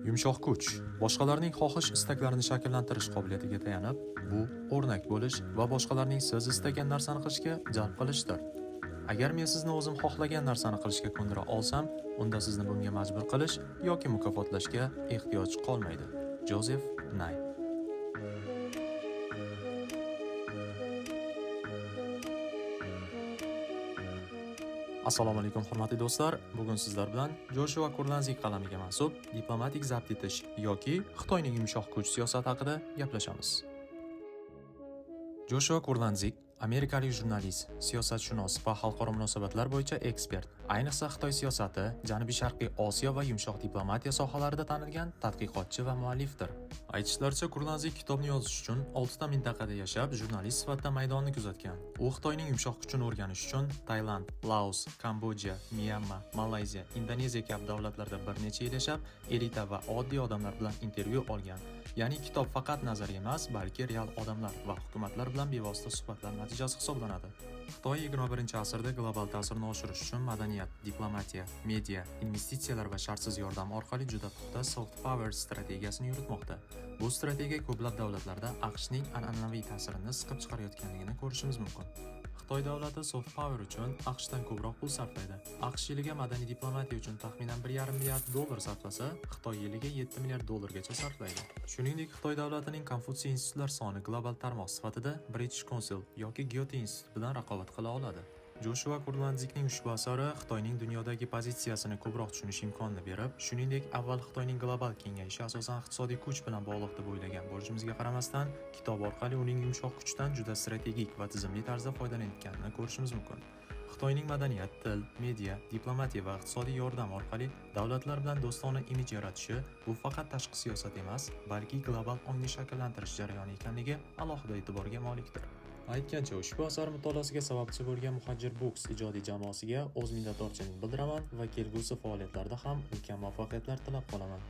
Yumshoq kuch boshqalarning xohish-istaklarini shakllantirish qobiliyatiga tayanib, bu o'rnak bo'lish va boshqalarning siz istagan narsani qilishga jalb qilishdir. Agar men sizni o'zim xohlagan narsani qilishga ko'ndira olsam, unda sizni bunga majbur qilish yoki mukofotlashga ehtiyoj qolmaydi. Jozef Nay. Assalomu alaykum hurmatli do'stlar. Bugun sizlar bilan Joshua Kurlanzik qalamiga mansub diplomatik zabt etish yoki Xitoyning yumshoq kuch siyosati haqida gaplashamiz. Joshua Kurlanzik amerikalik jurnalist, siyosatshunos va xalqaro munosabatlar bo'yicha ekspert. Ayniqsa Xitoy siyosati, Janubi-Sharqiy Osiyo va yumshoq diplomatiya sohalarida tanilgan tadqiqotchi va muallifdir. Aytishlaricha, Kurlanzik kitobni yozish uchun 6 ta mintaqada yashab, jurnalist sifatida maydonni kuzatgan. U Xitoyning yumshoq kuchini o'rganish uchun Tailand, Laos, Kambodja, Myanma, Malayziya, Indoneziya kabi davlatlarda bir necha yil yashab, elita va oddiy odamlar bilan intervyu olgan. Ya'ni kitob faqat nazariy emas, balki real odamlar va hukumatlar bilan bevosita suhbatlar natijasi hisoblanadi. Xitoy 21-asrda global ta'sirini oshirish uchun madaniyat, diplomatiya, media, investitsiyalar va shartsiz yordam orqali juda puxta soft power strategiyasini yuritmoqda. Bu strategiya ko'plab davlatlarda AQShning an'anaviy ta'sirini siqib chiqarayotganligini ko'rishimiz mumkin. Xitoy davlati soft power uchun AQShdan ko'proq pul sarflaydi. AQSh yiliga madaniy diplomatiya uchun taxminan 1,5 milliard dollar sarflasa, Xitoy yiliga 7 milliard dollargacha sarflaydi. Shuningdek, Xitoy davlatining Konfutsiy institutlar soni global tarmoq sifatida British Council yoki Goethe instituti bilan raqobat qila oladi. Joshua Kurlanzikning ushbu asari Xitoyning dunyodagi pozitsiyasini ko'proq tushunish imkonini berib, shuningdek, avval Xitoyning global kengayishi asosan iqtisodiy kuch bilan bog'liq deb o'ylagan bo'lishimizga qaramasdan, kitob orqali uning yumshoq kuchdan juda strategik va tizimli tarzda foydalanayotganini ko'rishimiz mumkin. Xitoyning madaniyat, til, media, diplomatiya va iqtisodiy yordam orqali davlatlar bilan do'stona imij yaratishi bu faqat tashqi siyosat emas, balki global ongni shakllantirish jarayoni ekanligi alohida e'tiborga molikdir. Aytgancha, ushbu asar mutolaasiga sababchi bo'lgan Muhajir Books ijodiy jamoasiga o'z minnatdorchiligimni bildiraman va kelgusi faoliyatlarda ham ulkan muvaffaqiyatlar tilab qolaman.